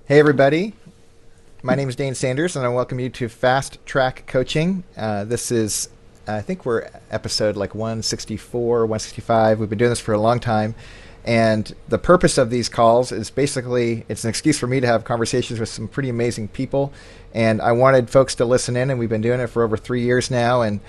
Hey, everybody. My name is Dane Sanders, and I welcome you to Fast Track Coaching. This is, I think we're episode like 164, 165. We've been doing this for a long time. And the purpose of these calls is basically, it's an excuse for me to have conversations with some pretty amazing people. And I wanted folks to listen in, and we've been doing it for over 3 years now. And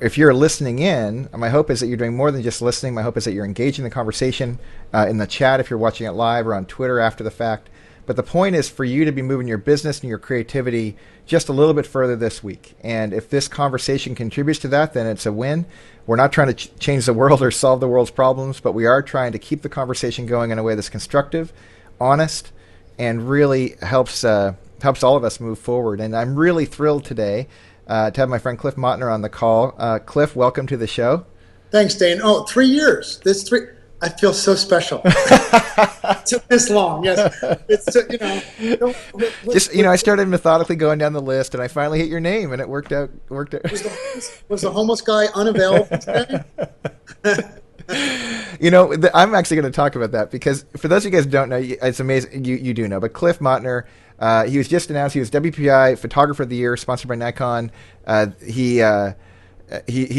if you're listening in, my hope is that you're doing more than just listening. My hope is that you're engaging the conversation in the chat if you're watching it live or on Twitter after the fact. But the point is for you to be moving your business and your creativity just a little bit further this week. And if this conversation contributes to that, then it's a win. We're not trying to change the world or solve the world's problems, but we are trying to keep the conversation going in a way that's constructive, honest, and really helps all of us move forward. And I'm really thrilled today to have my friend Cliff Mottner on the call. Cliff, welcome to the show. Thanks, Dane. Oh, 3 years. I feel so special. It took this long, yes. I started methodically going down the list, and I finally hit your name, and it worked out. Was the homeless guy unavailable today? I'm actually going to talk about that because for those of you guys who don't know, it's amazing. You do know, but Cliff Mottner, he was just announced. He was WPI Photographer of the Year, sponsored by Nikon. He's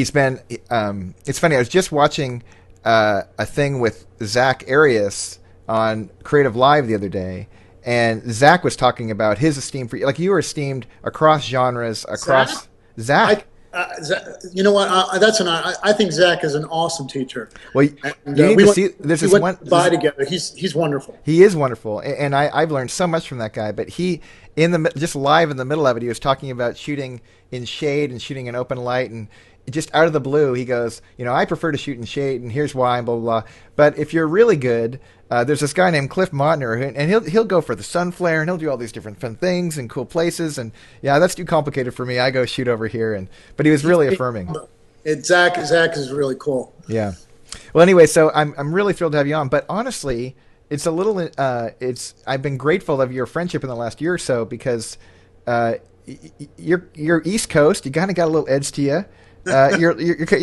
been. It's funny. I was just watching a thing with Zack Arias on Creative Live the other day, and Zack was talking about his esteem for you. Like, you are esteemed across genres, across Zack. You know what? That's I think Zack is an awesome teacher. Well, and, you need to see. There's this one together. He's wonderful. He is wonderful, and I've learned so much from that guy. But just live in the middle of it, he was talking about shooting in shade and shooting in open light, and just out of the blue, he goes, I prefer to shoot in shade, and here's why, and blah, blah, blah. But if you're really good, there's this guy named Cliff Mottner, and he'll go for the sun flare, and he'll do all these different fun things and cool places, and yeah, that's too complicated for me. I go shoot over here, but he was really affirming. Zack is really cool. Yeah. Well, anyway, so I'm really thrilled to have you on, but honestly, it's a little, I've been grateful of your friendship in the last year or so because you're East Coast, you kind of got a little edge to you. You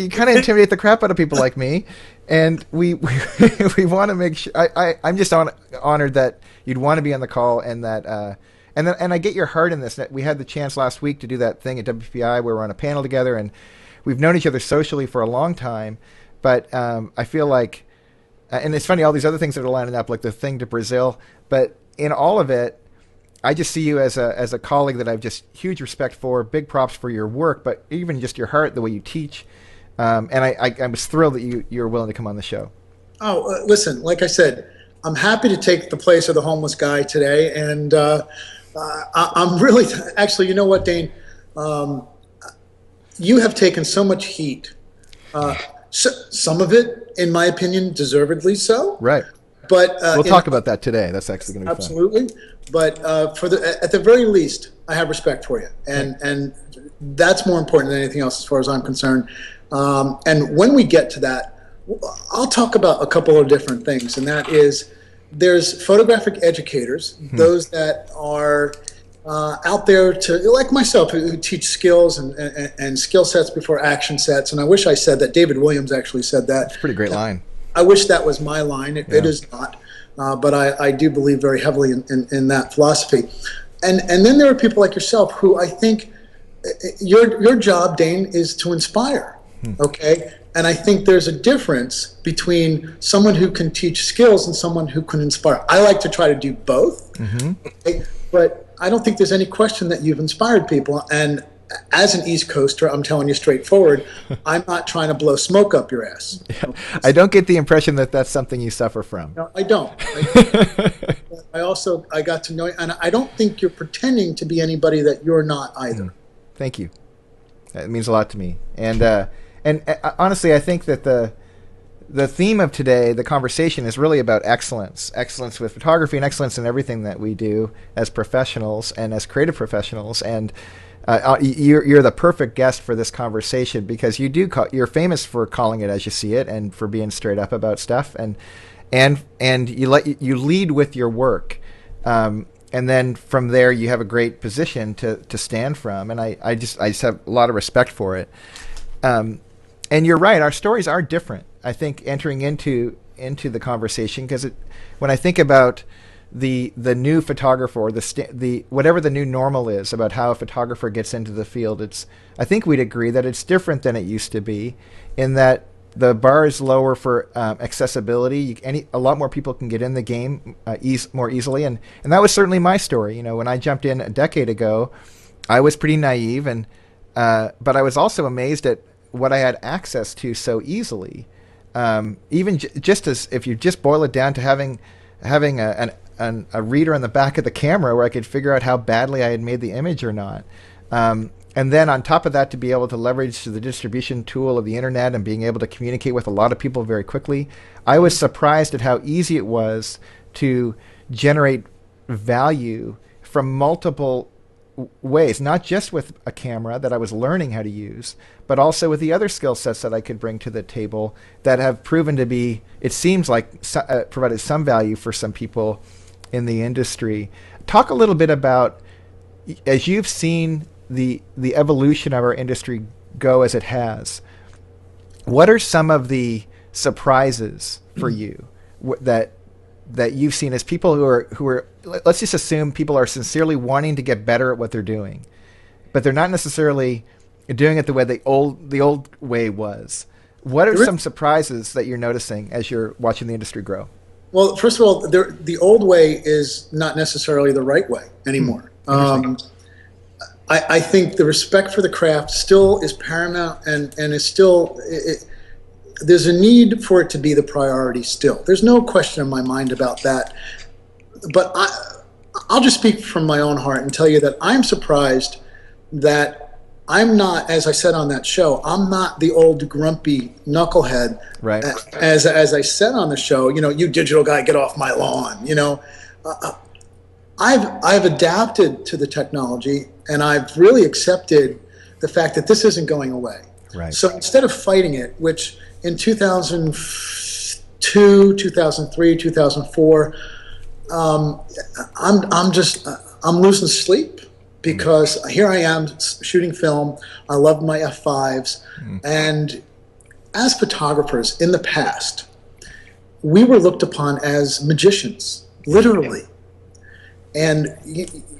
kind of intimidate the crap out of people like me, and we want to make sure. I'm just honored that you'd want to be on the call, and that and I get your heart in this. We had the chance last week to do that thing at WPI where we're on a panel together, and we've known each other socially for a long time. But I feel like, and it's funny, all these other things that are lining up, like the thing to Brazil. But in all of it, I just see you as a colleague that I've just huge respect for. Big props for your work, but even just your heart, the way you teach. And I was thrilled that you were willing to come on the show. Oh, listen, like I said, I'm happy to take the place of the homeless guy today. And I'm really, actually, you know what, Dane? You have taken so much heat. Some of it, in my opinion, deservedly so. Right. But we'll talk about that today. That's actually going to be absolutely fun. But at the very least, I have respect for you, and that's more important than anything else as far as I'm concerned. And when we get to that, I'll talk about a couple of different things, and that is there's photographic educators, those that are out there to, like myself, who teach skills and skill sets before action sets. And I wish I said that. David Williams actually said that. It's a pretty great line. I wish that was my line. It is not, but I do believe very heavily in that philosophy. And then there are people like yourself who I think your job, Dane, is to inspire. Okay, and I think there's a difference between someone who can teach skills and someone who can inspire. I like to try to do both, okay? But I don't think there's any question that you've inspired people. And as an East Coaster, I'm telling you straightforward, I'm not trying to blow smoke up your ass. I don't get the impression that that's something you suffer from. No, I don't. I got to know you, and I don't think you're pretending to be anybody that you're not either. Thank you. That means a lot to me. And honestly, I think that the theme of today, the conversation, is really about excellence with photography and excellence in everything that we do as professionals and as creative professionals. And you're the perfect guest for this conversation because you're famous for calling it as you see it and for being straight up about stuff, and you lead with your work, and then from there you have a great position to stand from, and I just have a lot of respect for it. And you're right, our stories are different, I think, entering into the conversation, because when I think about the new photographer, or the whatever the new normal is about how a photographer gets into the field, I think we'd agree that it's different than it used to be, in that the bar is lower for accessibility. A lot more people can get in the game more easily, and that was certainly my story. When I jumped in a decade ago, I was pretty naive, but I was also amazed at what I had access to so easily. Even just as if you just boil it down to having a reader on the back of the camera where I could figure out how badly I had made the image or not. And then on top of that, to be able to leverage the distribution tool of the internet and being able to communicate with a lot of people very quickly, I was surprised at how easy it was to generate value from multiple ways, not just with a camera that I was learning how to use, but also with the other skill sets that I could bring to the table that have proven to be, it seems like, provided some value for some people in the industry. Talk a little bit about, as you've seen the evolution of our industry go as it has, what are some of the surprises for you that you've seen as people who are, let's just assume people are sincerely wanting to get better at what they're doing, but they're not necessarily doing it the way the old way was. What are some surprises that you're noticing as you're watching the industry grow? Well, first of all, the old way is not necessarily the right way anymore. I think the respect for the craft still is paramount, and is still, there's a need for it to be the priority still. There's no question in my mind about that. But I'll just speak from my own heart and tell you that I'm surprised that I'm not, as I said on that show, I'm not the old grumpy knucklehead. Right. As I said on the show, you digital guy, get off my lawn. I've adapted to the technology, and I've really accepted the fact that this isn't going away. Right. So instead of fighting it, which in 2002, 2003, 2004, I'm losing sleep, because here I am shooting film. I love my F5s. And as photographers in the past, we were looked upon as magicians, literally. And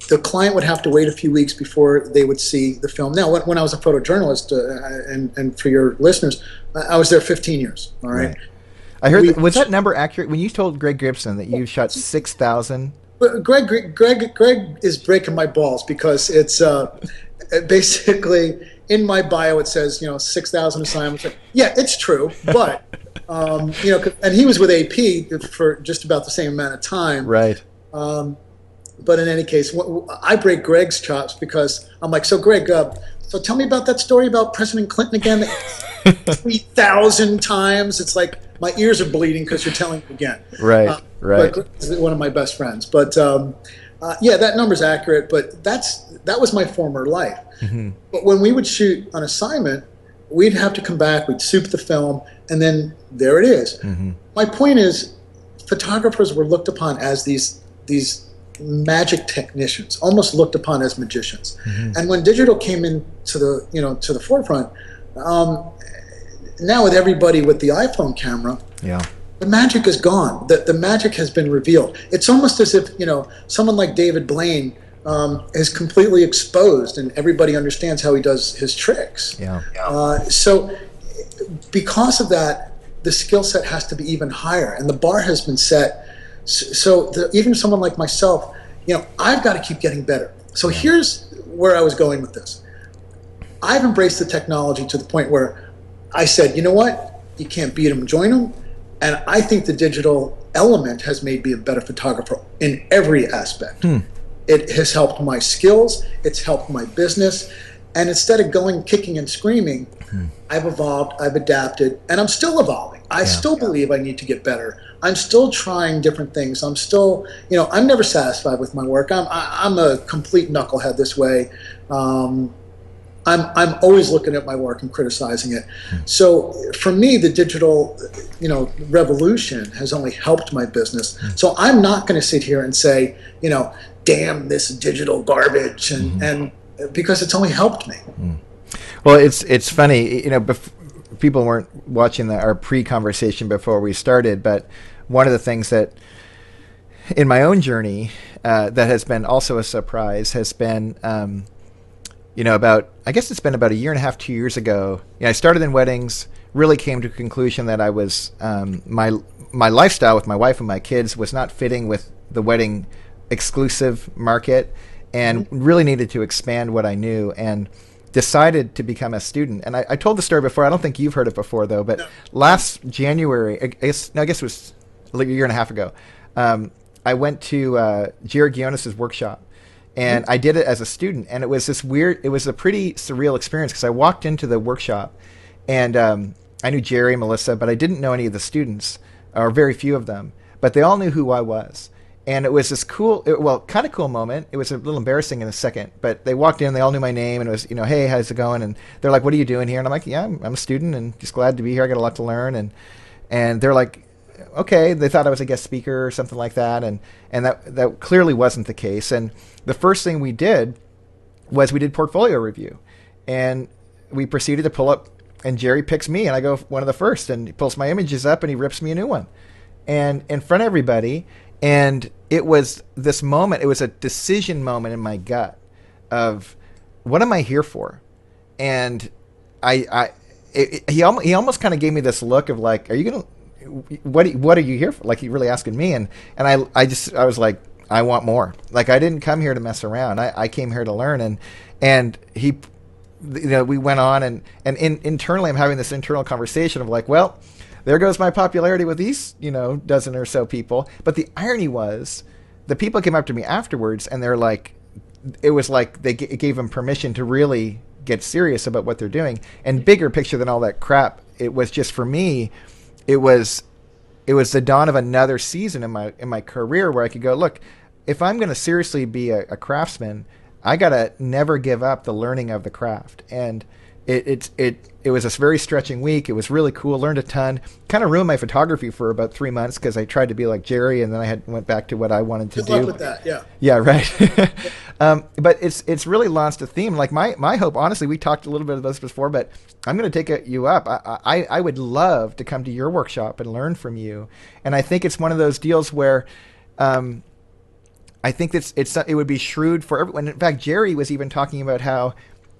the client would have to wait a few weeks before they would see the film. Now, when I was a photojournalist, and for your listeners, I was there 15 years. All right. I heard. Was that number accurate when you told Greg Gibson that you shot 6,000? Greg is breaking my balls, because it's basically in my bio it says 6,000 assignments. Yeah, it's true, but and he was with AP for just about the same amount of time. Right. But in any case, I break Greg's chops, because I'm like, so Greg, so tell me about that story about President Clinton again. 3,000 times. It's like my ears are bleeding because you're telling me again. Right, right. But Greg is one of my best friends. But yeah, that number's accurate. But that was my former life. Mm-hmm. But when we would shoot on assignment, we'd have to come back. We'd soup the film, and then there it is. Mm-hmm. My point is, photographers were looked upon as these magic technicians, almost looked upon as magicians. Mm-hmm. And when digital came into the to the forefront, now with everybody with the iPhone camera, the magic is gone. The magic has been revealed. It's almost as if someone like David Blaine is completely exposed, and everybody understands how he does his tricks. So because of that, the skill set has to be even higher, and the bar has been set. So even someone like myself, I've got to keep getting better. So here's where I was going with this. I've embraced the technology to the point where I said, you know what? You can't beat them, join them. And I think the digital element has made me a better photographer in every aspect. It has helped my skills. It's helped my business. And instead of going kicking and screaming, I've evolved, I've adapted, and I'm still evolving. I still believe I need to get better. I'm still trying different things. I'm still, I'm never satisfied with my work. I'm a complete knucklehead this way. I'm always looking at my work and criticizing it. So for me, the digital, revolution has only helped my business. So I'm not going to sit here and say, damn this digital garbage, and because it's only helped me. Well, it's funny, people weren't watching our pre-conversation before we started, but one of the things that in my own journey that has been also a surprise has been, I guess it's been about a year and a half, 2 years ago. I started in weddings, really came to a conclusion that I was, my lifestyle with my wife and my kids was not fitting with the wedding exclusive market, and really needed to expand what I knew, and decided to become a student. And I told the story before. I don't think you've heard it before, though. But last January, I guess it was like a year and a half ago, I went to Jared Ghionis' workshop. And I did it as a student. And it was it was a pretty surreal experience, because I walked into the workshop, and I knew Jerry, Melissa, but I didn't know any of the students, or very few of them. But they all knew who I was. And it was this kind of cool moment. It was a little embarrassing in a second, but they walked in, they all knew my name, and it was, hey, how's it going? And they're like, what are you doing here? And I'm like, yeah, I'm a student and just glad to be here. I got a lot to learn. And they're like, okay, they thought I was a guest speaker or something like that. And that clearly wasn't the case. And the first thing we did was we did portfolio review, and we proceeded to pull up, and Jerry picks me, and I go one of the first, and he pulls my images up and he rips me a new one, and in front of everybody. And it was this moment, it was a decision moment in my gut of, what am I here for? And he almost kind of gave me this look of like, are you going to, what are you here for? Like, he really asking me. And I was like, I want more. Like, I didn't come here to mess around. I came here to learn. And he, we went on, and internally I'm having this internal conversation of like, well, there goes my popularity with these, dozen or so people. But the irony was, the people came up to me afterwards, and they're like, it was like it gave them permission to really get serious about what they're doing. And bigger picture than all that crap, it was just, for me, it was the dawn of another season in my career where I could go, look, if I'm going to seriously be a craftsman, I got to never give up the learning of the craft. And it was a very stretching week. It was really cool. Learned a ton. Kind of ruined my photography for about 3 months, because I tried to be like Jerry, and then I went back to what I wanted to do. Good luck with that. Yeah. Yeah. Right. But it's really launched a theme. Like my hope, honestly, we talked a little bit about this before, but I'm going to take you up. I would love to come to your workshop and learn from you. And I think it's one of those deals where, I think it would be shrewd for everyone. In fact, Jerry was even talking about how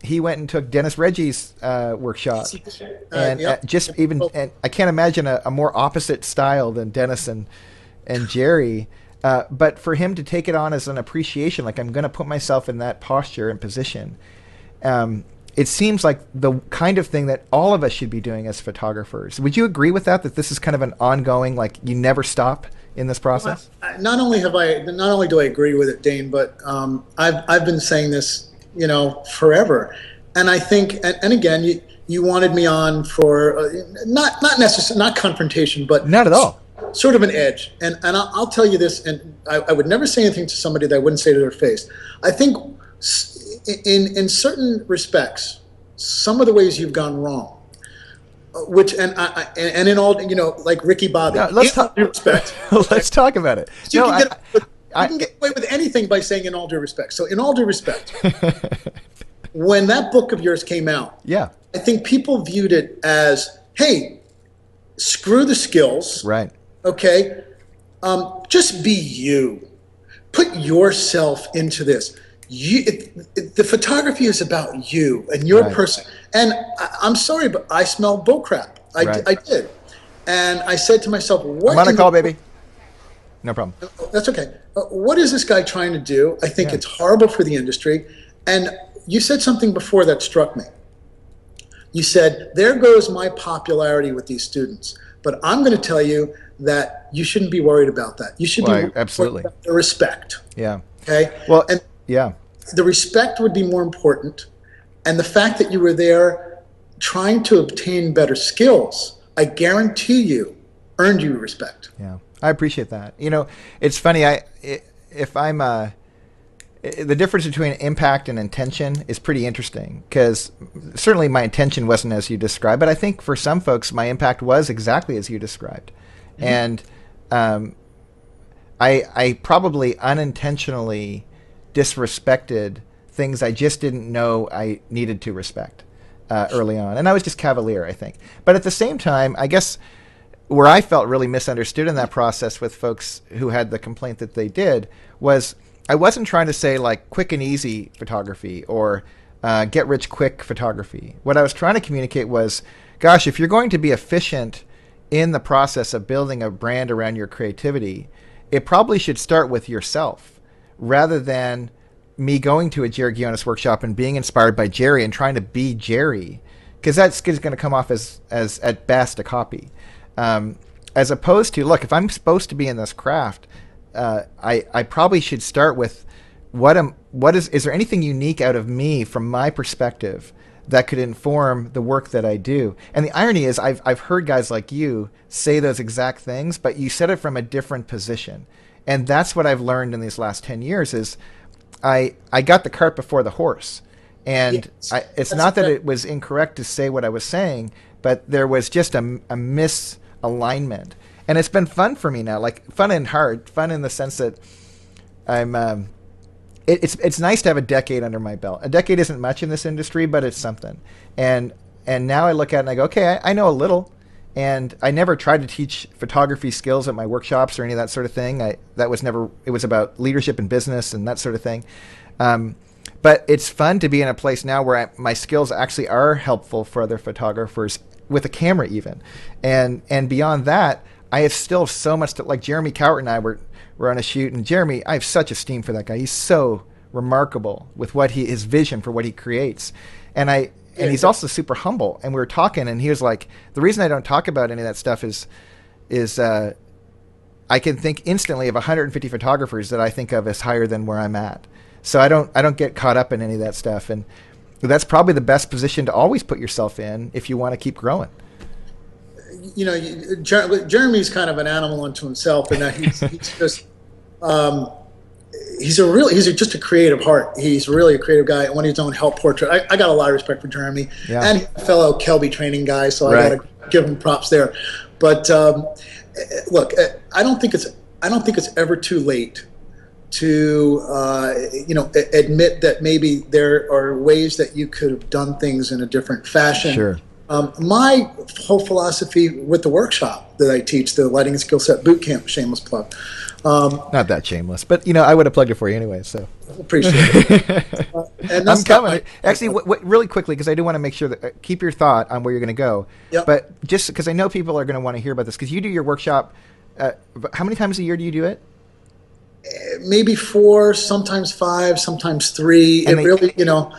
he went and took Dennis Reggie's workshop, and and I can't imagine a more opposite style than Dennis and Jerry. But for him to take it on as an appreciation, like, I'm going to put myself in that posture and position. It seems like the kind of thing that all of us should be doing as photographers. Would you agree with that? That this is kind of an ongoing, like, you never stop in this process? Well, not only do I agree with it, Dane, but I've been saying this, forever. And I think, and again, you wanted me on for not necessarily, not confrontation, but not at all, sort of an edge. And I'll tell you this, and I would never say anything to somebody that I wouldn't say to their face. I think in certain respects, some of the ways you've gone wrong, which and in all, like Ricky Bobby, let's talk respect. Let's talk about it. You can get away with anything by saying in all due respect. So in all due respect, when that book of yours came out, yeah, I think people viewed it as, hey, screw the skills. Right. Okay. Just be you. Put yourself into this. The photography is about you and your person. And I'm sorry, but I smelled bullcrap. I did. And I said to myself, what? I'm on a call, baby. No problem. That's okay. What is this guy trying to do? I think it's horrible for the industry. And you said something before that struck me. You said, there goes my popularity with these students. But I'm going to tell you that you shouldn't be worried about that. You should be absolutely worried about the respect. Yeah. Okay? Well, and yeah. The respect would be more important. And the fact that you were there trying to obtain better skills, I guarantee you, earned you respect. Yeah. I appreciate that. It's funny. The difference between impact and intention is pretty interesting, because certainly my intention wasn't as you described, but I think for some folks my impact was exactly as you described. Mm-hmm. And I probably unintentionally disrespected things I just didn't know I needed to respect early on, and I was just cavalier, I think. But at the same time, I guess where I felt really misunderstood in that process with folks who had the complaint that they did was I wasn't trying to say like quick and easy photography or get rich quick photography. What I was trying to communicate was, gosh, if you're going to be efficient in the process of building a brand around your creativity, it probably should start with yourself rather than me going to a Jerry Ghionis workshop and being inspired by Jerry and trying to be Jerry, because that's going to come off as at best a copy. As opposed to, look, if I'm supposed to be in this craft, I probably should start with what is there anything unique out of me from my perspective that could inform the work that I do? And the irony is I've heard guys like you say those exact things, but you said it from a different position. And that's what I've learned in these last 10 years is I got the cart before the horse. And Yes. it's not that it was incorrect to say what I was saying, but there was just a misalignment. And it's been fun for me now, like fun and hard. Fun in the sense that I'm it's nice to have a decade under my belt. A decade isn't much in this industry, but it's something. And now I look at it and I go, okay, I know a little. And I never tried to teach photography skills at my workshops or any of that sort of thing. It was about leadership and business and that sort of thing. But it's fun to be in a place now where my skills actually are helpful for other photographers with a camera even. And beyond that, I have still so much to, like Jeremy Cowart and I were on a shoot, and Jeremy, I have such esteem for that guy. He's so remarkable with his vision for what he creates. And he's also super humble. And we were talking, and he was like, the reason I don't talk about any of that stuff is I can think instantly of 150 photographers that I think of as higher than where I'm at. So I don't get caught up in any of that stuff. And that's probably the best position to always put yourself in if you want to keep growing. You know, Jeremy's kind of an animal unto himself in that he's just he's just a creative heart. He's really a creative guy. When he's doing help portrait, I got a lot of respect for Jeremy, and he's a fellow Kelby training guy, so I got to give him props there. But look, I don't think it's ever too late to admit that maybe there are ways that you could have done things in a different fashion. Sure. My whole philosophy with the workshop that I teach, the Lighting and Skill Set Boot Camp, shameless plug. Not that shameless, but I would have plugged it for you anyway. So appreciate it. And I'm coming. Actually, really quickly, because I do want to make sure that keep your thought on where you're going to go. Yep. But just because I know people are going to want to hear about this, because you do your workshop. How many times a year do you do it? Maybe 4, sometimes 5, sometimes 3. And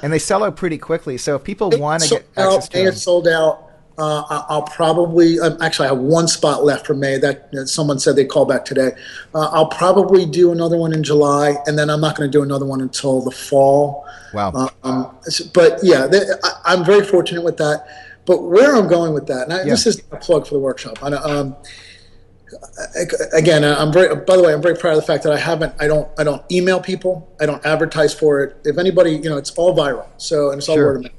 And they sell out pretty quickly. So if people want to get access to May them, it's sold out. I'll probably actually I have one spot left for May. That someone said they call back today. I'll probably do another one in July, and then I'm not going to do another one until the fall. Wow. But yeah, I'm very fortunate with that. But where I'm going with that, and this is a plug for the workshop. Again, by the way, I'm very proud of the fact that I don't email people. I don't advertise for it. If anybody, it's all viral. So, and it's all word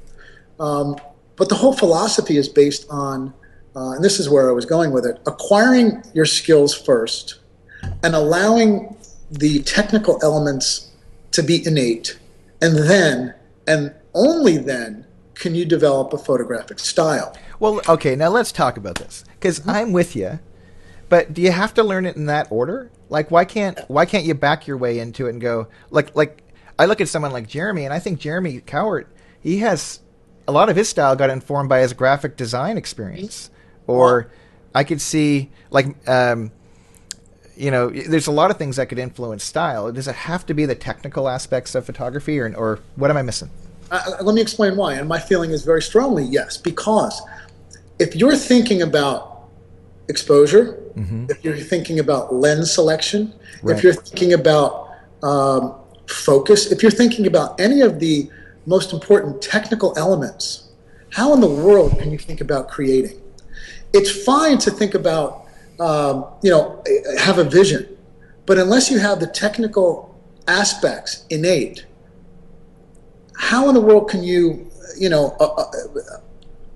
of mouth. But the whole philosophy is based on, and this is where I was going with it, acquiring your skills first and allowing the technical elements to be innate. And then, and only then, can you develop a photographic style. Well, okay, now let's talk about this, because I'm with you. But do you have to learn it in that order? Like, why can't you back your way into it and go like I look at someone like Jeremy, and I think Jeremy Cowart, he has a lot of his style got informed by his graphic design experience. Or I could see there's a lot of things that could influence style. Does it have to be the technical aspects of photography, or what am I missing? Let me explain why. And my feeling is very strongly yes, because if you're thinking about exposure, if you're thinking about lens selection, if you're thinking about focus, if you're thinking about any of the most important technical elements, how in the world can you think about creating? It's fine to think about, have a vision, but unless you have the technical aspects innate, how in the world can you,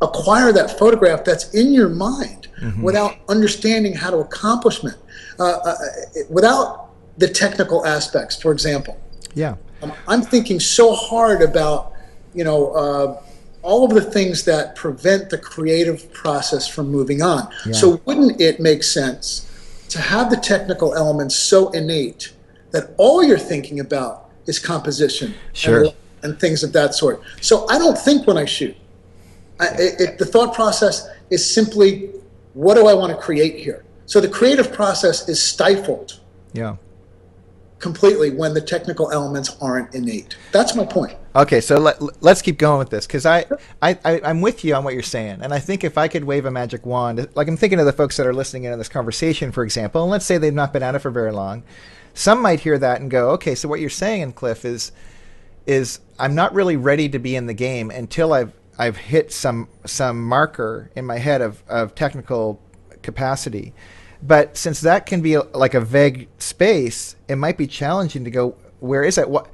acquire that photograph that's in your mind without understanding how to accomplish it, without the technical aspects, for example? Yeah. I'm thinking so hard about, all of the things that prevent the creative process from moving on. Yeah. So wouldn't it make sense to have the technical elements so innate that all you're thinking about is composition and things of that sort? So I don't think when I shoot. The thought process is simply, what do I want to create here? So the creative process is stifled completely when the technical elements aren't innate. That's my point. Okay, so let's keep going with this, because I'm with you on what you're saying. And I think if I could wave a magic wand, like I'm thinking of the folks that are listening in on this conversation, for example, and let's say they've not been at it for very long. Some might hear that and go, okay, so what you're saying, Cliff, is I'm not really ready to be in the game until I've hit some marker in my head of technical capacity. But since that can be like a vague space, it might be challenging to go, where is it? What?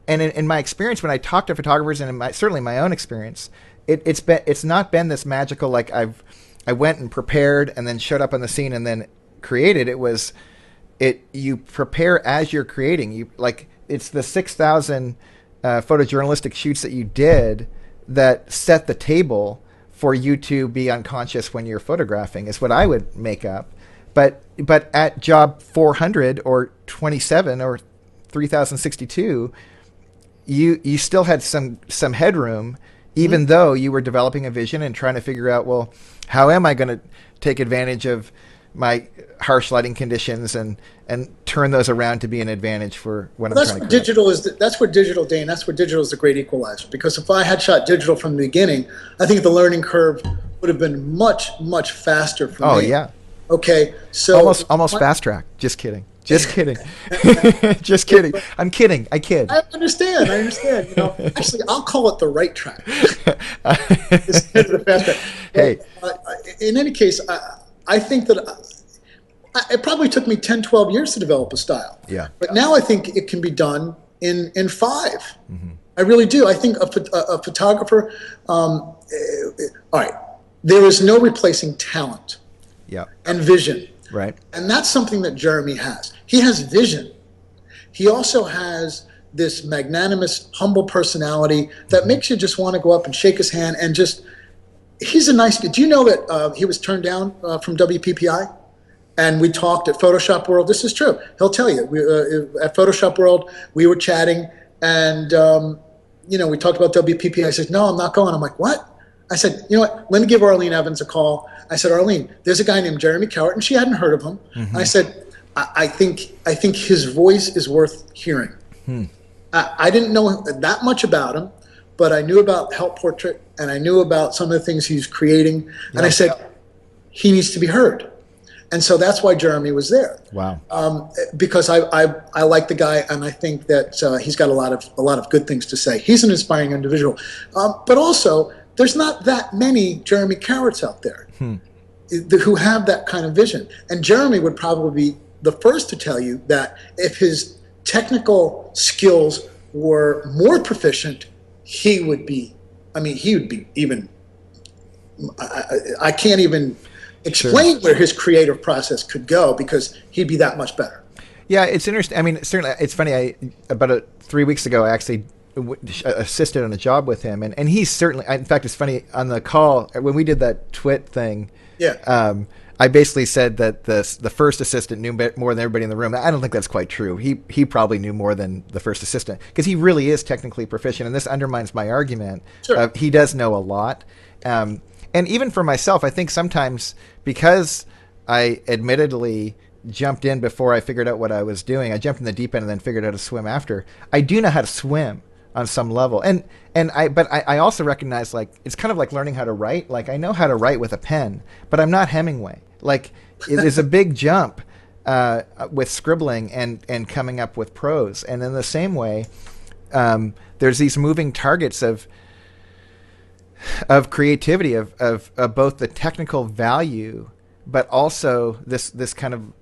And in my experience, when I talk to photographers, and certainly my own experience, it's not been this magical, like I went and prepared and then showed up on the scene and then created. You prepare as you're creating. It's the 6,000 photojournalistic shoots that you did that set the table for you to be unconscious when you're photographing, is what I would make up. But at job 400 or 27 or 3062, you still had some headroom, even though you were developing a vision and trying to figure out, well, how am I going to take advantage of my harsh lighting conditions and turn those around to be an advantage for what I'm trying to create. That's where digital, Dane, that's where digital is the great equalizer. Because if I had shot digital from the beginning, I think the learning curve would have been much, much faster for me. Oh, yeah. Okay, so... Almost fast track. Just kidding. Just kidding. Just kidding. I'm kidding. I kid. I understand. You know, actually, I'll call it the right track. Instead of the fast track. Hey. In any case, I think that it probably took me 10, 12 years to develop a style. Yeah. But now I think it can be done in 5. Mm-hmm. I really do. I think a photographer, all right, there is no replacing talent and vision. Right. And that's something that Jeremy has. He has vision. He also has this magnanimous, humble personality that makes you just want to go up and shake his hand and just, he's a nice guy. Do you know that he was turned down from WPPI? And we talked at Photoshop World. This is true. He'll tell you. At Photoshop World, we were chatting, and we talked about WPPI. I said, no, I'm not going. I'm like, what? I said, you know what? Let me give Arlene Evans a call. I said, Arlene, there's a guy named Jeremy Cowart, and she hadn't heard of him. Mm-hmm. I said, I think his voice is worth hearing. I didn't know that much about him, but I knew about Help Portrait, and I knew about some of the things he's creating. And I said, he needs to be heard. And so that's why Jeremy was there. Wow. Because I like the guy, and I think that he's got a lot of good things to say. He's an inspiring individual, but also there's not that many Jeremy Cowarts out there who have that kind of vision. And Jeremy would probably be the first to tell you that if his technical skills were more proficient, he would be even. I can't even explain where his creative process could go, because he'd be that much better. Yeah, it's interesting. I mean, certainly, it's funny. About 3 weeks ago, I actually assisted on a job with him, and he's certainly. In fact, it's funny, on the call when we did that twit thing. Yeah. I basically said that the first assistant knew more than everybody in the room. I don't think that's quite true. He probably knew more than the first assistant, because he really is technically proficient, and this undermines my argument. Sure. He does know a lot. And even for myself, I think sometimes, because I admittedly jumped in before I figured out what I was doing, I jumped in the deep end and then figured out how to swim after. I do know how to swim on some level. But I also recognize, like, it's kind of like learning how to write. Like, I know how to write with a pen, but I'm not Hemingway. Like, it is a big jump with scribbling and coming up with prose. And in the same way, there's these moving targets of creativity, of both the technical value, but also this kind of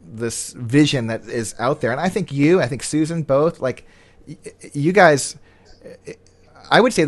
this vision that is out there. And I think Susan, both, like, you guys, I would say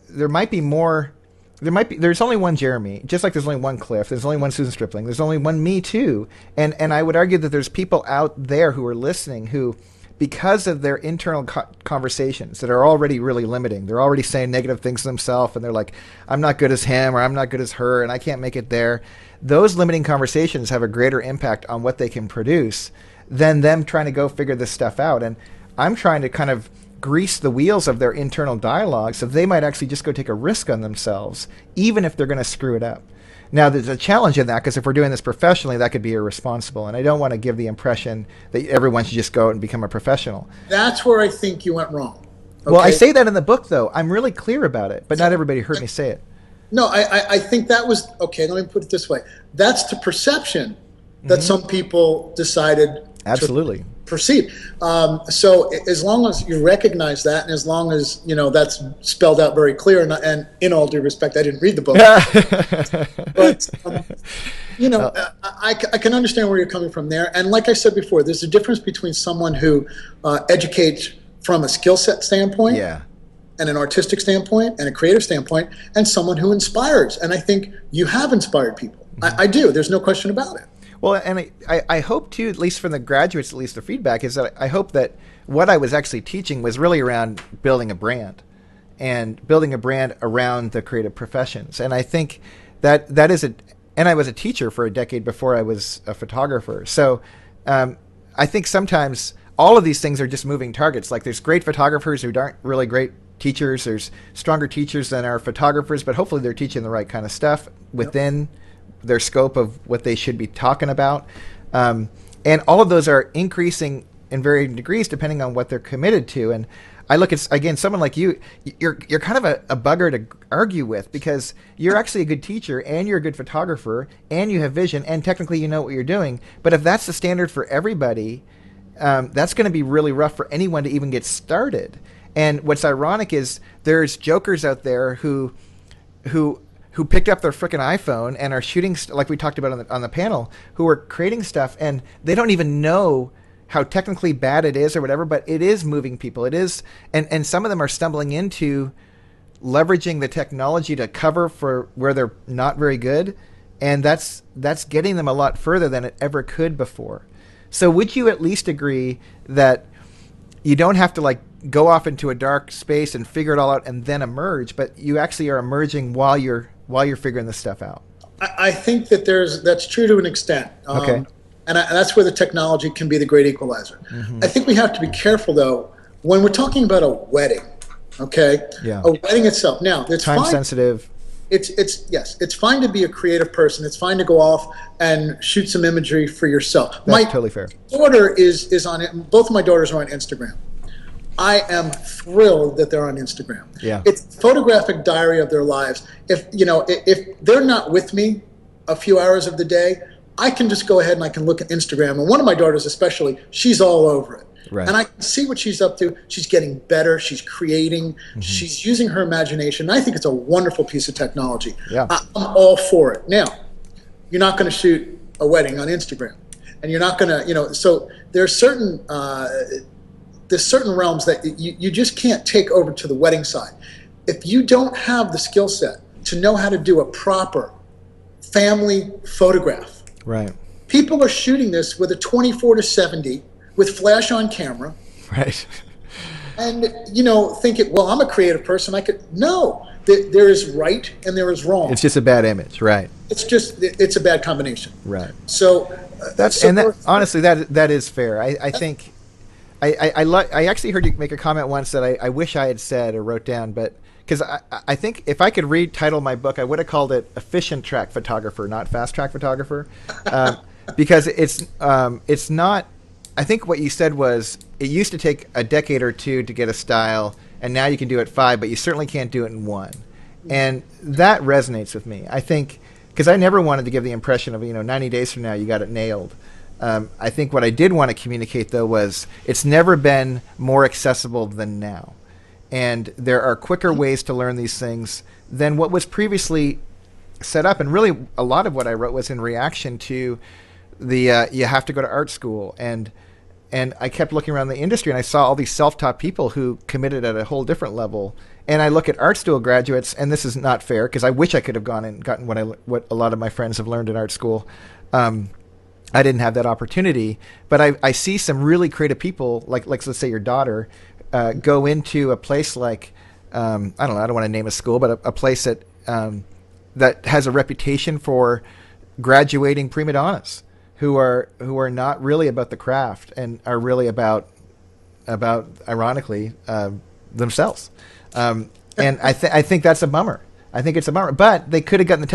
there might be more. There's only one Jeremy, just like there's only one Cliff. There's only one Susan Stripling. There's only one me too. And I would argue that there's people out there who are listening who because of their internal conversations that are already really limiting. They're already saying negative things to themselves, and they're like, I'm not good as him, or I'm not good as her, and I can't make it there. Those limiting conversations have a greater impact on what they can produce than them trying to go figure this stuff out. And I'm trying to kind of grease the wheels of their internal dialogue so they might actually just go take a risk on themselves, even if they're going to screw it up. Now, there's a challenge in that, because if we're doing this professionally, that could be irresponsible. And I don't want to give the impression that everyone should just go out and become a professional. That's where I think you went wrong. Okay? Well, I say that in the book, though. I'm really clear about it, but not everybody heard me say it. No, I think that was, okay, let me put it this way. That's the perception that some people decided Absolutely. to perceive. So as long as you recognize that, and as long as, that's spelled out very clear, and in all due respect, I didn't read the book. But, I can understand where you're coming from there. And like I said before, there's a difference between someone who educates from a skill set standpoint, and an artistic standpoint, and a creative standpoint, and someone who inspires. And I think you have inspired people. I do. There's no question about it. Well, and I hope, too, at least from the graduates, at least the feedback, is that I hope that what I was actually teaching was really around building a brand, and building a brand around the creative professions. And I think that is and I was a teacher for a decade before I was a photographer. So I think sometimes all of these things are just moving targets. Like, there's great photographers who aren't really great teachers. There's stronger teachers than our photographers, but hopefully they're teaching the right kind of stuff within their scope of what they should be talking about. And all of those are increasing in varying degrees depending on what they're committed to. And I look at, again, someone like you're kind of a bugger to argue with, because you're actually a good teacher, and you're a good photographer, and you have vision, and technically you know what you're doing. But if that's the standard for everybody, that's going to be really rough for anyone to even get started. And what's ironic is there's jokers out there who picked up their frickin' iPhone and are shooting, like we talked about on the panel, who are creating stuff, and they don't even know how technically bad it is or whatever, but it is moving people. It is, and some of them are stumbling into leveraging the technology to cover for where they're not very good, and that's getting them a lot further than it ever could before. So would you at least agree that you don't have to go off into a dark space and figure it all out and then emerge, but you actually are emerging while you're figuring this stuff out? I think that that's true to an extent. Okay. And that's where the technology can be the great equalizer. Mm-hmm. I think we have to be careful, though, when we're talking about a wedding, okay? Yeah. A wedding itself. Now, it's time fine. Sensitive. It's fine to be a creative person. It's fine to go off and shoot some imagery for yourself. That's totally fair. My daughter is on it. Both of my daughters are on Instagram. I am thrilled that they're on Instagram. Yeah. It's a photographic diary of their lives. If they're not with me a few hours of the day, I can just go ahead and I can look at Instagram. And one of my daughters especially, she's all over it. Right. And I can see what she's up to. She's getting better. She's creating. Mm-hmm. She's using her imagination. And I think it's a wonderful piece of technology. Yeah. I'm all for it. Now, you're not going to shoot a wedding on Instagram. And you're not going to, so there's certain realms that you just can't take over to the wedding side. If you don't have the skill set to know how to do a proper family photograph, right. People are shooting this with a 24-70 with flash on camera. Right. And, thinking, well, I'm a creative person. No, there is right and there is wrong. It's just a bad image. Right. It's a bad combination. Right. So honestly, that is fair. I think I actually heard you make a comment once that I wish I had said or wrote down, but because I think if I could retitle my book, I would have called it Efficient Track Photographer, not Fast Track Photographer, because it's not. I think what you said was it used to take a decade or two to get a style, and now you can do it 5, but you certainly can't do it in 1. And that resonates with me. I think because I never wanted to give the impression of 90 days from now you got it nailed. I think what I did want to communicate, though, was it's never been more accessible than now. And there are quicker ways to learn these things than what was previously set up. And really, a lot of what I wrote was in reaction to the you have to go to art school. And I kept looking around the industry, and I saw all these self-taught people who committed at a whole different level. And I look at art school graduates, and this is not fair because I wish I could have gone and gotten what a lot of my friends have learned in art school. I didn't have that opportunity. But I see some really creative people, like let's say your daughter, go into a place like, I don't know, I don't want to name a school, but a place that that has a reputation for graduating prima donnas who are not really about the craft and are really about ironically themselves. And I think that's a bummer. I think it's a bummer. But they could have gotten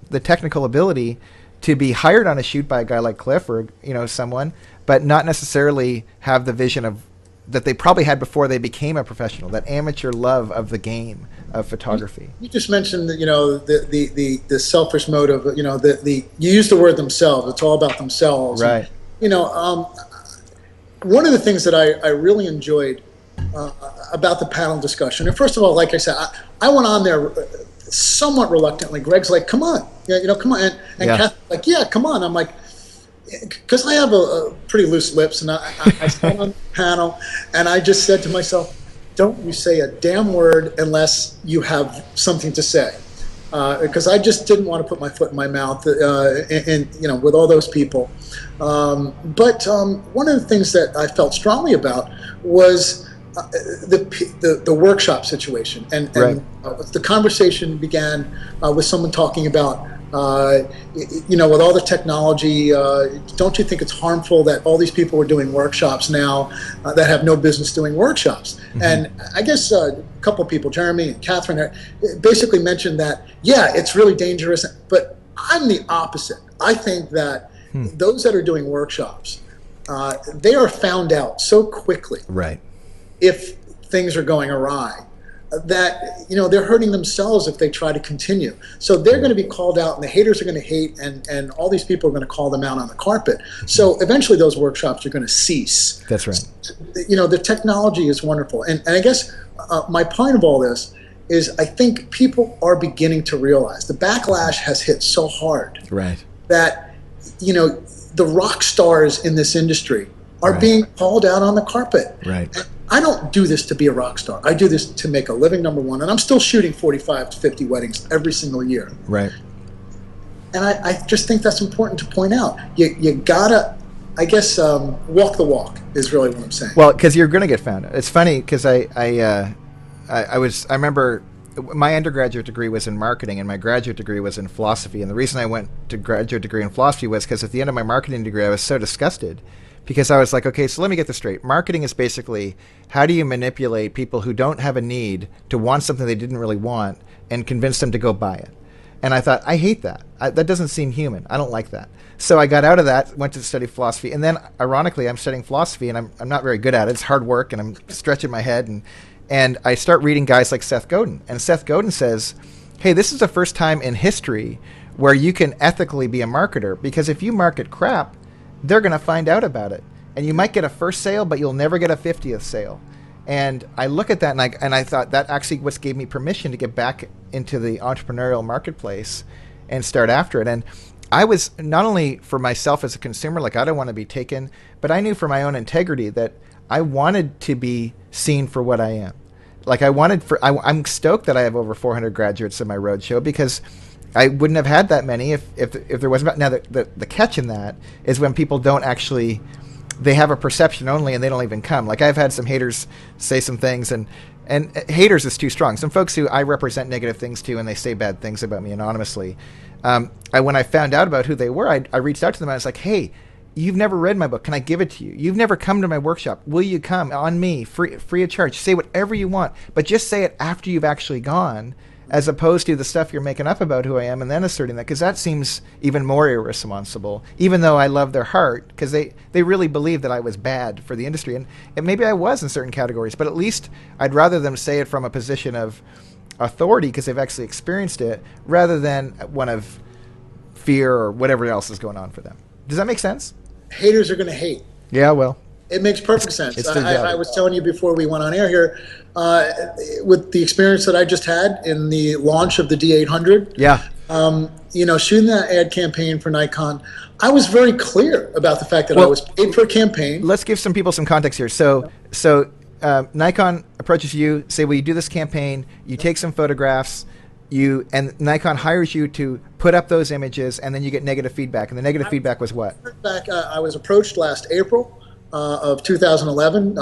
the technical ability to be hired on a shoot by a guy like Cliff or someone, but not necessarily have the vision of that they probably had before they became a professional, that amateur love of the game of photography. You just mentioned that, the selfish motive, you use the word themselves. It's all about themselves. Right. And, one of the things that I really enjoyed about the panel discussion, and first of all, like I said, I went on there somewhat reluctantly. Greg's like, come on, come on. And Kath's like, yeah, come on. I'm like, because I have a pretty loose lips, and I sat on the panel, and I just said to myself, don't you say a damn word unless you have something to say. Because I just didn't want to put my foot in my mouth, with all those people. But one of the things that I felt strongly about was the workshop situation, and right. The conversation began with someone talking about, with all the technology, don't you think it's harmful that all these people are doing workshops now that have no business doing workshops? Mm-hmm. And I guess a couple of people, Jeremy and Catherine, basically mentioned that, yeah, it's really dangerous, but I'm the opposite. I think that those that are doing workshops, they are found out so quickly. Right. If things are going awry, that they're hurting themselves if they try to continue. So they're going to be called out, and the haters are going to hate, and all these people are going to call them out on the carpet. So eventually those workshops are going to cease. That's right. The technology is wonderful. And I guess my point of all this is I think people are beginning to realize the backlash has hit so hard. Right. That, the rock stars in this industry are right. being called out on the carpet. Right. And I don't do this to be a rock star. I do this to make a living, number one, and I'm still shooting 45 to 50 weddings every single year. Right. And I just think that's important to point out. You gotta, I guess, walk the walk is really what I'm saying. Well, because you're going to get found out. It's funny because I remember my undergraduate degree was in marketing and my graduate degree was in philosophy. And the reason I went to graduate degree in philosophy was because at the end of my marketing degree, I was so disgusted. Because I was like, okay, so let me get this straight. Marketing is basically how do you manipulate people who don't have a need to want something they didn't really want and convince them to go buy it. And I thought, I hate that. That doesn't seem human. I don't like that. So I got out of that, went to study philosophy. And then, ironically, I'm studying philosophy, and I'm not very good at it. It's hard work, and I'm stretching my head. And I start reading guys like Seth Godin. And Seth Godin says, hey, this is the first time in history where you can ethically be a marketer. Because if you market crap, they're going to find out about it. And you might get a first sale, but you'll never get a 50th sale. And I look at that and I thought that actually what gave me permission to get back into the entrepreneurial marketplace and start after it. And I was not only for myself as a consumer, like I don't want to be taken, but I knew for my own integrity that I wanted to be seen for what I am. Like I'm stoked that I have over 400 graduates in my roadshow because I wouldn't have had that many if there wasn't. Now, the catch in that is when people don't actually, they have a perception only and they don't even come. Like I've had some haters say some things, and haters is too strong. Some folks who I represent negative things to and they say bad things about me anonymously. When I found out about who they were, I reached out to them and I was like, hey, you've never read my book. Can I give it to you? You've never come to my workshop. Will you come on me, free of charge? Say whatever you want, but just say it after you've actually gone, as opposed to the stuff you're making up about who I am and then asserting that, because that seems even more irresponsible, even though I love their heart, because they really believe that I was bad for the industry. And maybe I was in certain categories, but at least I'd rather them say it from a position of authority because they've actually experienced it, rather than one of fear or whatever else is going on for them. Does that make sense? Haters are going to hate. Yeah, well. It makes perfect sense. I was telling you before we went on air here, with the experience that I just had in the launch of the D800. Yeah. Shooting that ad campaign for Nikon, I was very clear about the fact that I was paid for a campaign. Let's give some people some context here. So Nikon approaches you, say, will you do this campaign? You take some photographs. and Nikon hires you to put up those images, and then you get negative feedback. And the negative feedback was what? I was approached last April of 2011.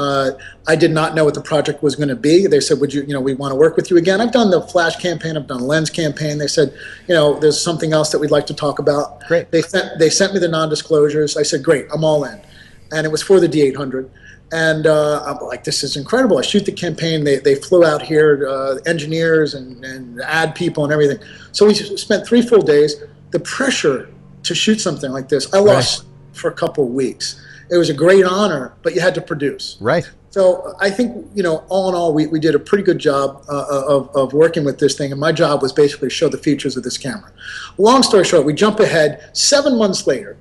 I did not know what the project was going to be. They said, we want to work with you again. I've done the flash campaign. I've done lens campaign. They said, there's something else that we'd like to talk about. Great. They sent me the non-disclosures. I said, great, I'm all in. And it was for the D800. And I'm like, this is incredible. I shoot the campaign. They flew out here, engineers and ad people and everything. So we spent 3 full days. The pressure to shoot something like this, I lost for a couple of weeks. It was a great honor, but you had to produce. Right. So I think, all in all, we did a pretty good job of working with this thing. And my job was basically to show the features of this camera. Long story short, we jump ahead. 7 months later,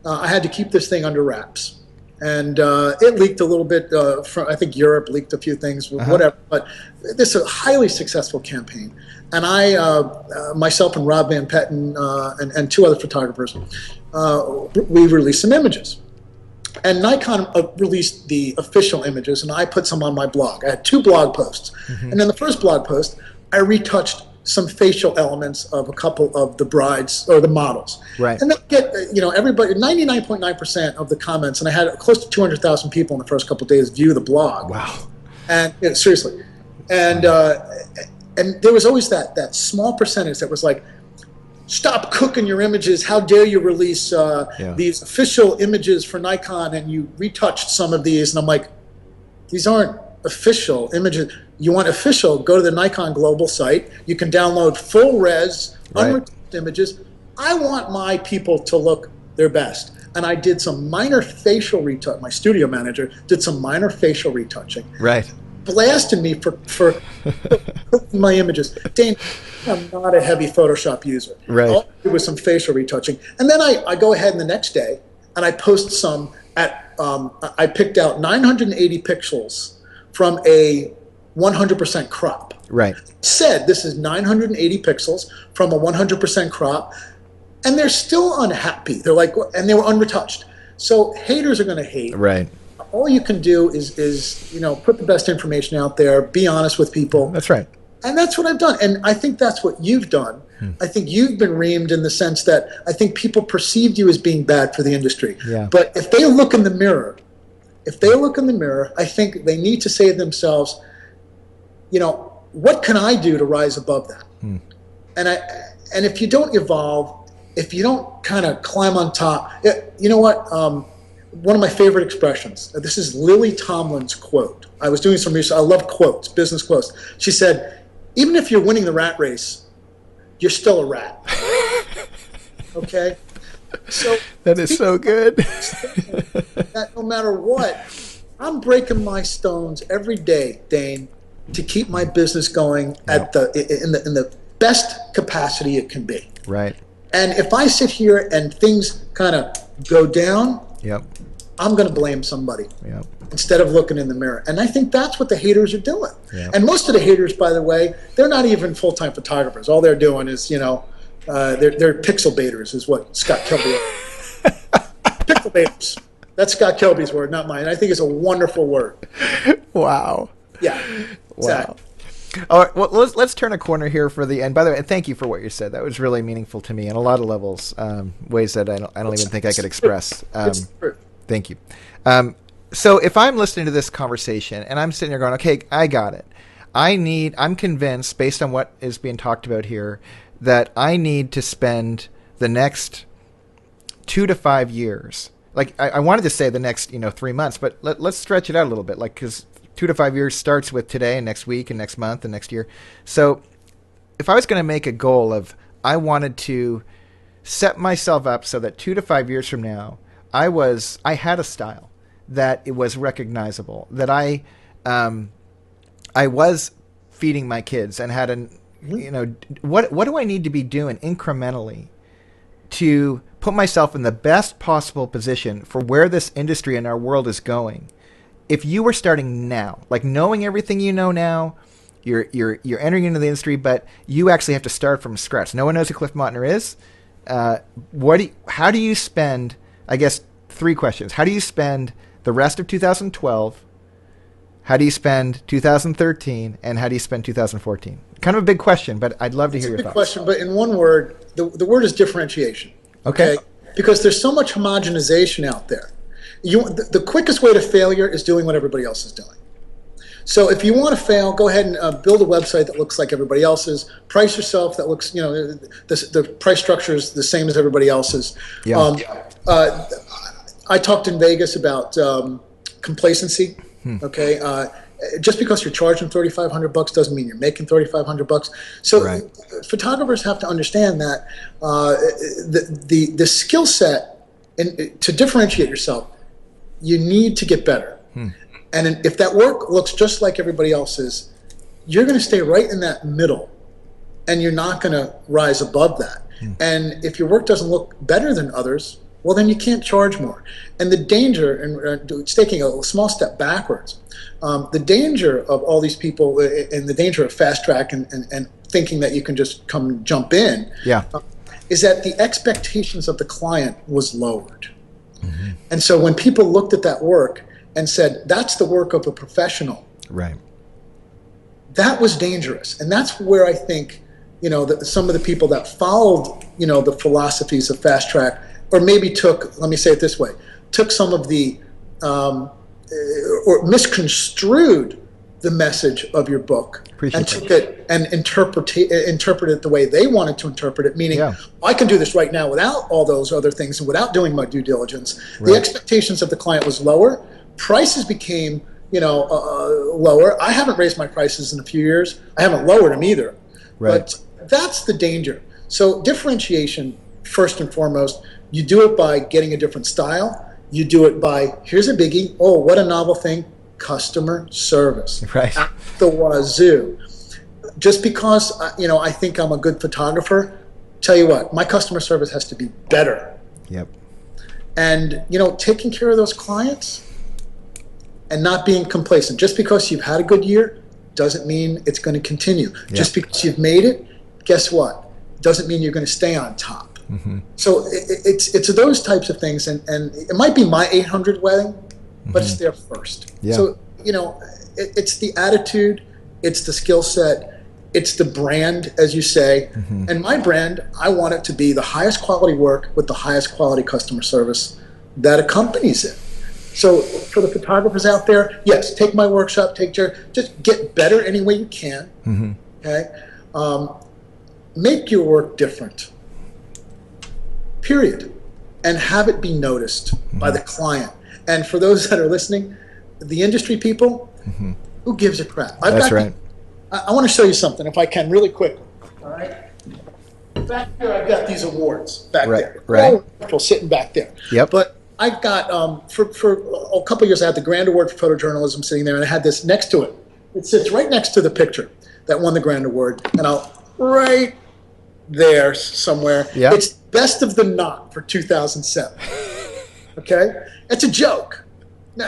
I had to keep this thing under wraps. And it leaked a little bit from, I think Europe leaked a few things, whatever. But this is a highly successful campaign. And I, myself and Rob Van Petten and 2 other photographers, we released some images. And Nikon released the official images, and I put some on my blog. I had 2 blog posts. And in the first blog post, I retouched some facial elements of a couple of the brides or the models. Right. And that get, everybody, 99.9% of the comments, and I had close to 200,000 people in the first couple of days view the blog. Wow. And seriously. And there was always that small percentage that was like, stop cooking your images. How dare you release these official images for Nikon, and you retouched some of these. And I'm like, these aren't official images. You want official, go to the Nikon global site. You can download full res, unretouched images. I want my people to look their best. And I did some minor facial retouch. My studio manager did some minor facial retouching. Right. Blasted me for my images. Dane, I'm not a heavy Photoshop user. Right. All I did was some facial retouching. And then I go ahead the next day and I post some I picked out 980 pixels from a 100% crop. Right. Said this is 980 pixels from a 100% crop, and they're still unhappy. They're like, and they were unretouched. So haters are going to hate. Right. All you can do is put the best information out there, be honest with people. That's right. And that's what I've done. And I think that's what you've done. I think you've been reamed in the sense that I think people perceived you as being bad for the industry. Yeah. But if they look in the mirror, I think they need to say to themselves, what can I do to rise above that? And if you don't evolve, if you don't kind of climb on top, you know what? One of my favorite expressions, this is Lily Tomlin's quote. I was doing some research. I love quotes, business quotes. She said, even if you're winning the rat race, you're still a rat. Okay? So that is so good. That no matter what, I'm breaking my stones every day, Dane, to keep my business going in the best capacity it can be. Right. And if I sit here and things kind of go down, I'm going to blame somebody instead of looking in the mirror. And I think that's what the haters are doing. And most of the haters, by the way, they're not even full-time photographers. All they're doing is, they're pixel baiters, is what Scott Kelby is. Pixel baiters. That's Scott Kelby's word, not mine. I think it's a wonderful word. Wow. Yeah. Wow. All right, well, let's turn a corner here for the end. By the way, thank you for what you said. That was really meaningful to me in a lot of levels, ways that I don't even think I could express. Thank you. So if I'm listening to this conversation and I'm sitting there going, okay, I got it. I'm convinced, based on what is being talked about here, that I need to spend the next 2 to 5 years. Like I wanted to say the next 3 months, but let's stretch it out a little bit, because 2 to 5 years starts with today and next week and next month and next year. So if I was going to make a goal of, I wanted to set myself up so that 2 to 5 years from now, I had a style that it was recognizable, that I was feeding my kids and had what do I need to be doing incrementally to put myself in the best possible position for where this industry and our world is going? If you were starting now, like knowing everything you know now, you're entering into the industry, but you actually have to start from scratch. No one knows who Cliff Mottner is. How do you spend, I guess, 3 questions. How do you spend the rest of 2012? how do you spend 2013, and how do you spend 2014? Kind of a big question, but I'd love to hear your thoughts. It's a big question, but in one word, the word is differentiation. Okay. Because there's so much homogenization out there. The quickest way to failure is doing what everybody else is doing. So if you want to fail, go ahead and build a website that looks like everybody else's. Price yourself that looks, the price structure is the same as everybody else's. Yeah. I talked in Vegas about complacency. Okay. Just because you're charging $3,500 doesn't mean you're making $3,500. So right. Photographers have to understand that the skill set to differentiate yourself, you need to get better. And if that work looks just like everybody else's, you're going to stay right in that middle, and you're not going to rise above that. And if your work doesn't look better than others, well, then you can't charge more. And the danger, and it's taking a small step backwards, the danger of all these people, and the danger of fast track and thinking that you can just come jump in, is that the expectations of the client was lowered. And so when people looked at that work and said, that's the work of a professional, right, that was dangerous. And that's where I think, some of the people that followed, the philosophies of fast track, or maybe let me say it this way, took some of the, or misconstrued the message of your book. And took it and interpreted it the way they wanted to interpret it, meaning I can do this right now without all those other things and without doing my due diligence. Right. The expectations of the client was lower. Prices became, lower. I haven't raised my prices in a few years. I haven't lowered them either. Right. But that's the danger. So differentiation, first and foremost, you do it by getting a different style. You do it by, here's a biggie, oh, what a novel thing, customer service. Right. At the wazoo. Just because, I think I'm a good photographer, tell you what, my customer service has to be better. Yep. And, taking care of those clients and not being complacent. Just because you've had a good year doesn't mean it's going to continue. Yep. Just because you've made it, guess what? Doesn't mean you're going to stay on top. So it's those types of things, and it might be my 800 wedding, but it's there first. Yeah. So, it's the attitude, it's the skill set, it's the brand, as you say. And my brand, I want it to be the highest quality work with the highest quality customer service that accompanies it. So for the photographers out there, yes, take my workshop, just get better any way you can. Okay, make your work different. Period, and have it be noticed by the client. And for those that are listening, the industry people, who gives a crap? That's right. I want to show you something, if I can, really quick. All right. Back here, I've got these awards back there. Right. All sitting back there. Yep. But I've got, for a couple of years, I had the Grand Award for Photojournalism sitting there, and I had this next to it. It sits right next to the picture that won the Grand Award, and right there somewhere. Yep. It's Best of the Knot for 2007. Okay? It's a joke.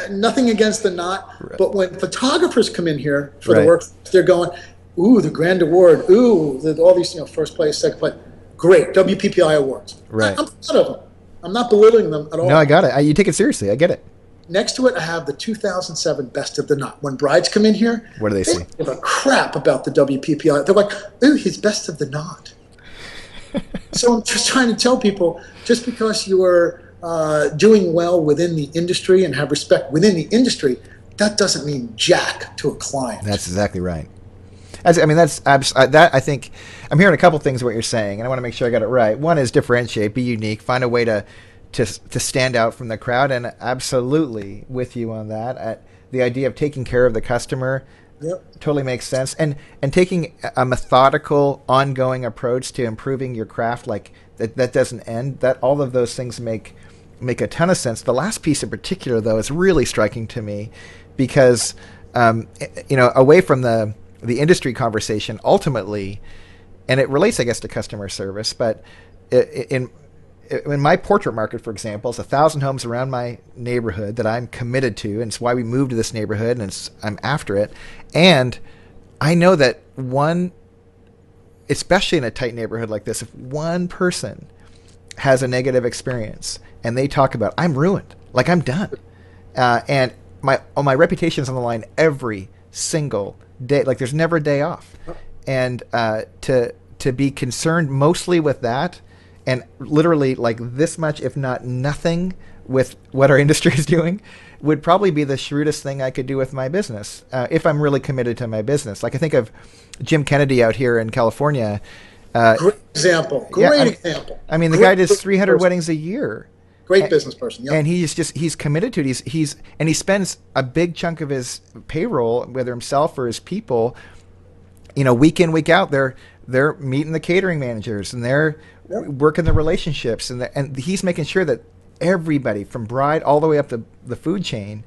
Nothing against the knot, but when photographers come in here for the work, they're going, ooh, the Grand Award, ooh, all these, first place, second place, great, WPPI awards. Right. I'm proud of them. I'm not belittling them at all. No, I got it. You take it seriously. I get it. Next to it, I have the 2007 Best of the Knot. When brides come in here, what do they say? Give a crap about the WPPI. They're like, ooh, he's Best of the Knot. So I'm just trying to tell people, just because you are doing well within the industry and have respect within the industry, that doesn't mean jack to a client. That's exactly right. I think I'm hearing a couple things of what you're saying, and I want to make sure I got it right. One is differentiate, be unique, find a way to stand out from the crowd, and absolutely with you on that. The idea of taking care of the customer totally makes sense, and taking a methodical, ongoing approach to improving your craft, like that doesn't end. That all of those things make a ton of sense. The last piece in particular, though, is really striking to me because, away from the industry conversation, ultimately, and it relates, I guess, to customer service, but in my portrait market, for example, it's 1,000 homes around my neighborhood that I'm committed to, and it's why we moved to this neighborhood, and I'm after it. And I know that especially in a tight neighborhood like this, if one person has a negative experience and they talk about, I'm ruined, like I'm done. And my reputation's on the line every single day. Like there's never a day off. And to be concerned mostly with that, and literally like this much, if not nothing, with what our industry is doing, would probably be the shrewdest thing I could do with my business, if I'm really committed to my business. Like I think of Jim Kennedy out here in California. Great example. Great example. I mean, the guy does 300 weddings a year. Great business person. Yep. And he's committed to it. He spends a big chunk of his payroll, whether himself or his people, week in, week out, they're meeting the catering managers and they're working the relationships, and he's making sure that everybody from bride all the way up the food chain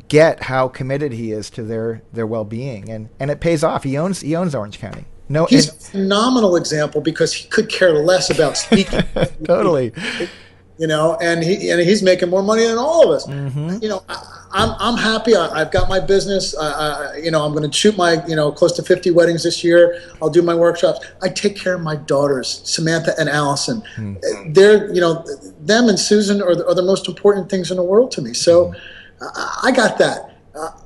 get how committed he is to their well-being, and it pays off. He owns Orange County. He's a phenomenal example because he could care less about speaking. Totally. And he's making more money than all of us. Mm-hmm. I'm happy. I've got my business. I'm going to shoot my close to 50 weddings this year. I'll do my workshops. I take care of my daughters, Samantha and Allison. Mm-hmm. They're them and Susan are the most important things in the world to me. So I got that.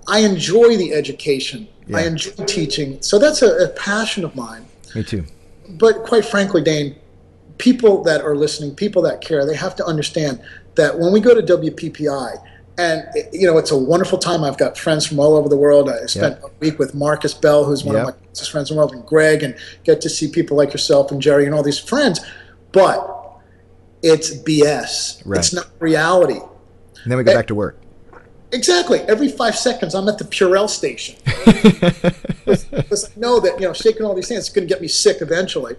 I enjoy the education. Yeah. I enjoy teaching. So that's a passion of mine. Me too. But quite frankly, Dane, people that are listening, people that care, they have to understand that when we go to WPPI, and it's a wonderful time. I've got friends from all over the world. I spent a week with Marcus Bell, who's one of my closest friends in the world, and Greg, and get to see people like yourself and Jerry and all these friends. But it's BS. Right. It's not reality. And then we go back to work. Exactly. Every 5 seconds, I'm at the Purell station. Because I know that, shaking all these hands is going to get me sick eventually.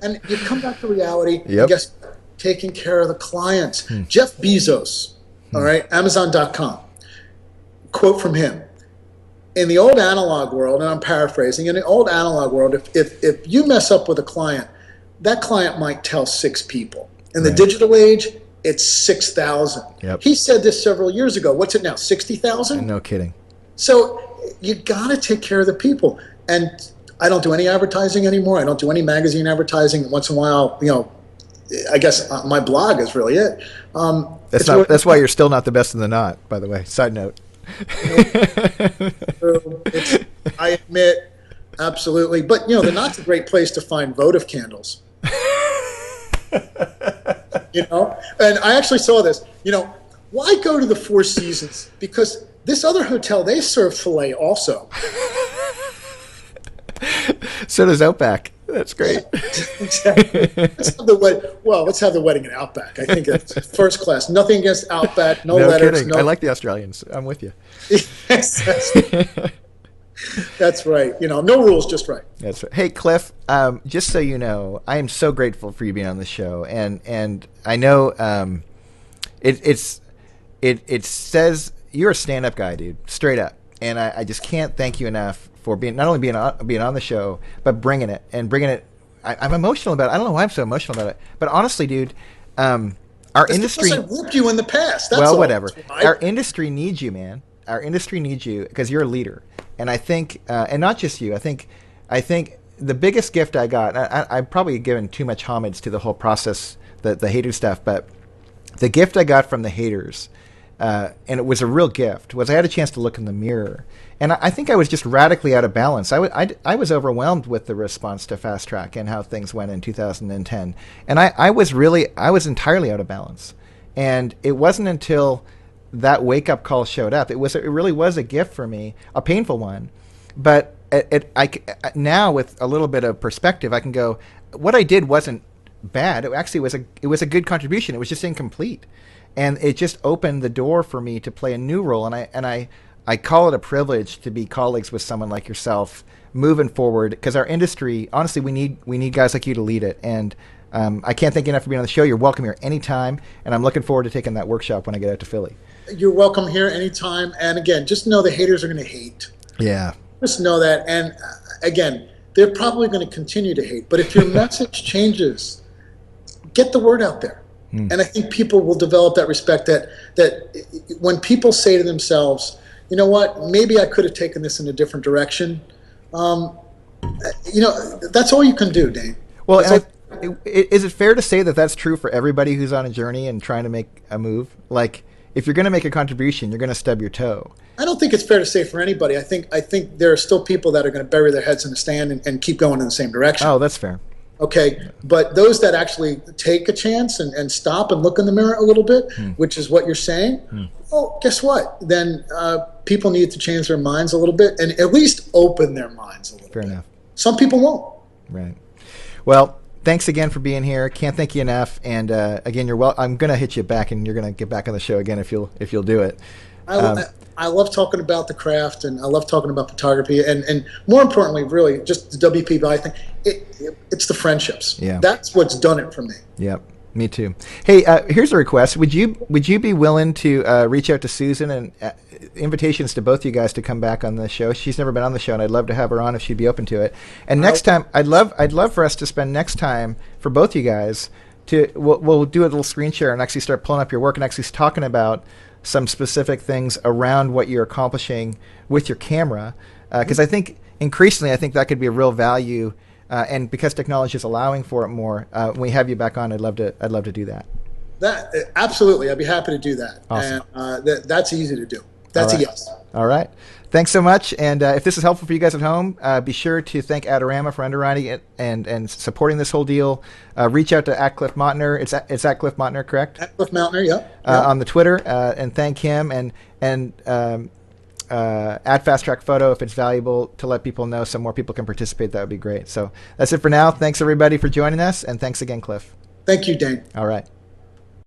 And you come back to reality, and guess what? Taking care of the clients. Jeff Bezos, all right, Amazon.com. Quote from him. In the old analog world, and I'm paraphrasing, in the old analog world, if you mess up with a client, that client might tell 6 people. In the digital age, it's 6,000. Yep. He said this several years ago. What's it now, 60,000? No kidding. So you got to take care of the people. And I don't do any advertising anymore. I don't do any magazine advertising. Once in a while, I guess my blog is really it. That's why you're still not the best in the knot, by the way. Side note. I admit, absolutely. But, the knot's a great place to find votive candles. And I actually saw this. Why go to the Four Seasons? Because this other hotel, they serve filet also. So does Outback. That's great. Exactly. Let's have the wedding in Outback. I think it's first class. Nothing against Outback. No letters. Kidding. I like the Australians. I'm with you. Yes, that's right. No rules, just right. That's right. Hey, Cliff, just so you know, I am so grateful for you being on the show, and I know it says you're a stand-up guy, dude, straight up, and I just can't thank you enough for being on the show, but bringing it. I'm emotional about it. I don't know why I'm so emotional about it, but honestly, dude, our industry. I whooped you in the past. That's well, all. Whatever. Our industry needs you, man. Our industry needs you because you're a leader. And I think, and not just you, I think the biggest gift I got, I've probably given too much homage to the whole process, the hater stuff, but the gift I got from the haters, and it was a real gift, was I had a chance to look in the mirror. And I think I was just radically out of balance. I was overwhelmed with the response to Fast Track and how things went in 2010. And I was entirely out of balance. And it wasn't until that wake-up call showed up. It really was a gift for me, a painful one. But now with a little bit of perspective, I can go, what I did wasn't bad. It actually was a good contribution. It was just incomplete. And it just opened the door for me to play a new role. And I call it a privilege to be colleagues with someone like yourself moving forward, because our industry, honestly, we need guys like you to lead it. And I can't thank you enough for being on the show. You're welcome here anytime. And I'm looking forward to taking that workshop when I get out to Philly. You're welcome here anytime. And again, just know the haters are going to hate. Yeah. Just know that. And again, they're probably going to continue to hate. But if your message changes, get the word out there. And I think people will develop that respect that when people say to themselves, you know what, maybe I could have taken this in a different direction. That's all you can do, Dane. Well, is it fair to say that that's true for everybody who's on a journey and trying to make a move? Like, if you're going to make a contribution, you're going to stub your toe. I don't think it's fair to say for anybody. I think there are still people that are going to bury their heads in the stand and keep going in the same direction. Oh, that's fair. Okay, but those that actually take a chance and stop and look in the mirror a little bit, which is what you're saying, well, guess what? Then people need to change their minds a little bit and at least open their minds a little bit. Fair enough. Some people won't. Right. Well, thanks again for being here. Can't thank you enough. And again, I'm going to hit you back, and you're going to get back on the show again if you'll do it. I love talking about the craft, and I love talking about photography, and more importantly, really, just the WPBI thing. It's the friendships. Yeah. That's what's done it for me. Yep. Me too. Hey, here's a request. Would you be willing to reach out to Susan and invitations to both you guys to come back on the show? She's never been on the show, and I'd love to have her on if she'd be open to it. And next time, I'd love for us to spend next time for both you guys we'll do a little screen share and actually start pulling up your work and actually talking about some specific things around what you're accomplishing with your camera, because I think increasingly that could be a real value. And because technology is allowing for it more, when we have you back on, I'd love to do that. That absolutely, I'd be happy to do that. Awesome. And that's easy to do. That's a yes. All right. Thanks so much. And if this is helpful for you guys at home, be sure to thank Adorama for underwriting it and supporting this whole deal. Reach out to @Cliff Montner. It's at Cliff Montner, correct? @Cliff Montner, yeah. On the Twitter, and thank him and add Fast Track Photo if it's valuable to let people know so more people can participate. That would be great. So that's it for now. Thanks everybody for joining us, and thanks again, Cliff. Thank you, Dane. All right.